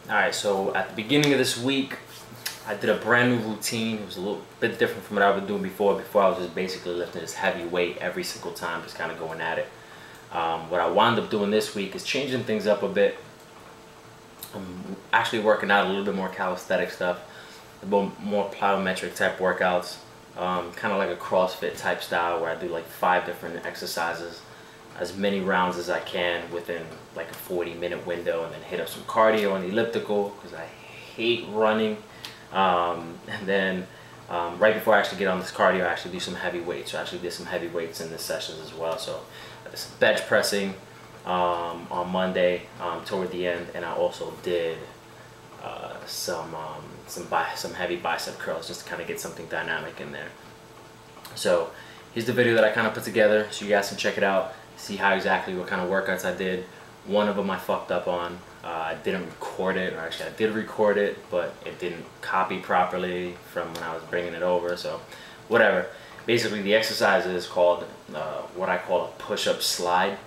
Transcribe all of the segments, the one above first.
Alright, so at the beginning of this week, I did a brand new routine. It was a little bit different from what I was doing before. Before I was just basically lifting this heavy weight every single time, just kind of going at it. What I wound up doing this week is changing things up a bit. I'm actually working out a little bit more calisthenic stuff, a bit more plyometric type workouts, kind of like a CrossFit type style where I do like 5 different exercises, as many rounds as I can within like a 40-minute window, and then hit up some cardio on the elliptical because I hate running. And then right before I actually get on this cardio, I actually do some heavy weights. So I actually did some heavy weights in this sessions as well. So I did some bench pressing on Monday toward the end, and I also did some heavy bicep curls just to kind of get something dynamic in there. So here's the video that I kind of put together so you guys can check it out, see how exactly what kind of workouts I did. One of them I fucked up on. I didn't record it, or actually I did record it, but it didn't copy properly from when I was bringing it over, so whatever. Basically the exercise is called what I call a push-up slide.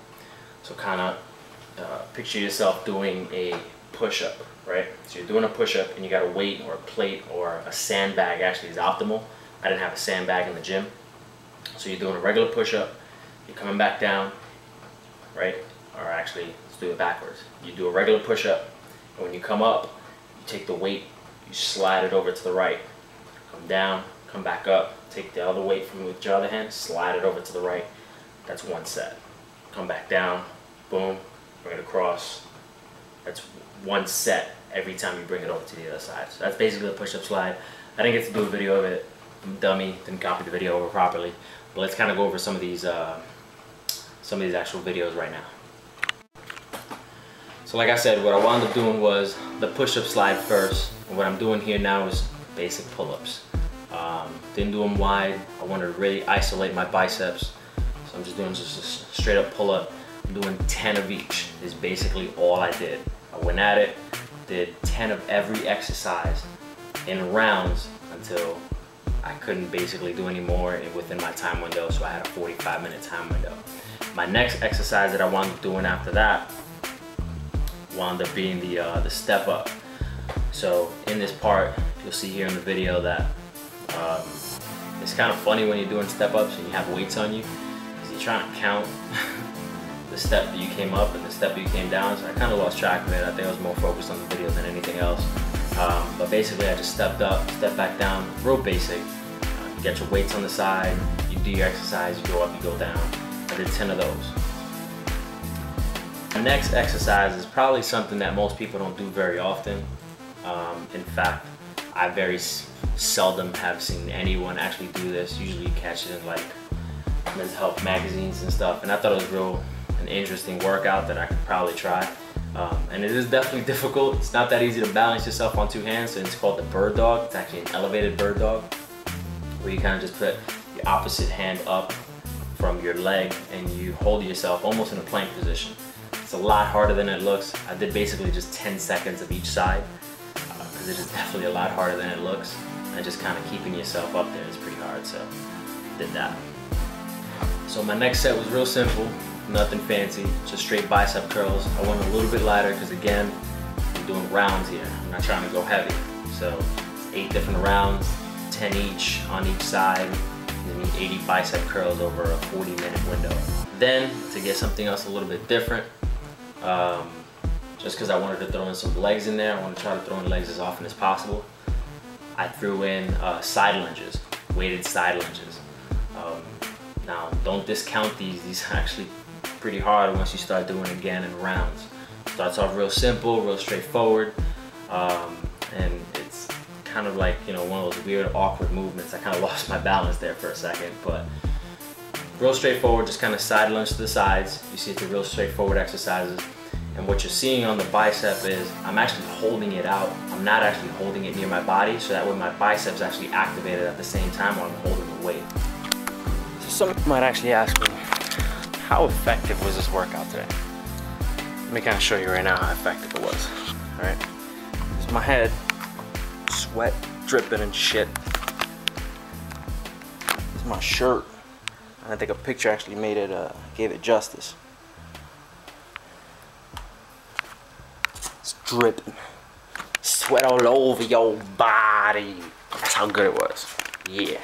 So kind of picture yourself doing a push-up, right? So you're doing a push-up and you got a weight or a plate or a sandbag actually is optimal. I didn't have a sandbag in the gym. So you're doing a regular push-up, you're coming back down, right? Or actually, let's do it backwards. You do a regular push-up, and when you come up, you take the weight, you slide it over to the right. Come down, come back up, take the other weight from with your other hand, slide it over to the right. That's one set. Come back down, boom, bring it across. That's one set every time you bring it over to the other side. So that's basically a push-up slide. I didn't get to do a video of it. I'm a dummy, didn't copy the video over properly. But let's kind of go over some of these actual videos right now. So like I said, what I wound up doing was the push-up slide first, and what I'm doing here now is basic pull-ups. Didn't do them wide. I wanted to really isolate my biceps, so I'm just doing just a straight up pull-up. I'm doing 10 of each is basically all I did. I went at it, did 10 of every exercise in rounds until I couldn't basically do any more within my time window, so I had a 45-minute time window. My next exercise that I wound up doing after that wound up being the step up. So in this part, you'll see here in the video that it's kind of funny when you're doing step ups and you have weights on you, because you're trying to count the step that you came up and the step that you came down. So I kind of lost track of it. I think I was more focused on the video than anything else. But basically I just stepped up, stepped back down, real basic. You get your weights on the side, you do your exercise, you go up, you go down. I did 10 of those. The next exercise is probably something that most people don't do very often. In fact, I very seldom have seen anyone actually do this. Usually you catch it in like men's health magazines and stuff, and I thought it was an interesting workout that I could probably try. And it is definitely difficult. It's not that easy to balance yourself on 2 hands, and it's called the bird dog. It's actually an elevated bird dog, where you kind of just put your opposite hand up from your leg and you hold yourself almost in a plank position. It's a lot harder than it looks. I did basically just 10 seconds of each side, because it is definitely a lot harder than it looks. And just kind of keeping yourself up there is pretty hard, so did that. So my next set was real simple, nothing fancy, just straight bicep curls. I went a little bit lighter because again, I'm doing rounds here. I'm not trying to go heavy. So it's 8 different rounds, 10 each on each side. You need 80 bicep curls over a 40-minute window. Then to get something else a little bit different, just because I wanted to throw in some legs in there, I want to try to throw in legs as often as possible. I threw in side lunges, weighted side lunges. Now don't discount these. These are actually pretty hard once you start doing it again in rounds. Starts off real simple, real straightforward, and it's kind of like, you know, one of those weird awkward movements. I kind of lost my balance there for a second, but real straightforward, just kind of side lunge to the sides. You see it's a real straightforward exercises. And what you're seeing on the bicep is I'm actually holding it out. I'm not actually holding it near my body, so that way my biceps actually activated at the same time while I'm holding the weight. So some might actually ask me, how effective was this workout today? Let me kind of show you right now how effective it was. All right, here's my head, sweat dripping and shit. Here's my shirt. I think a picture actually made it, gave it justice. It's dripping. sweat all over your body. That's how good it was. Yeah.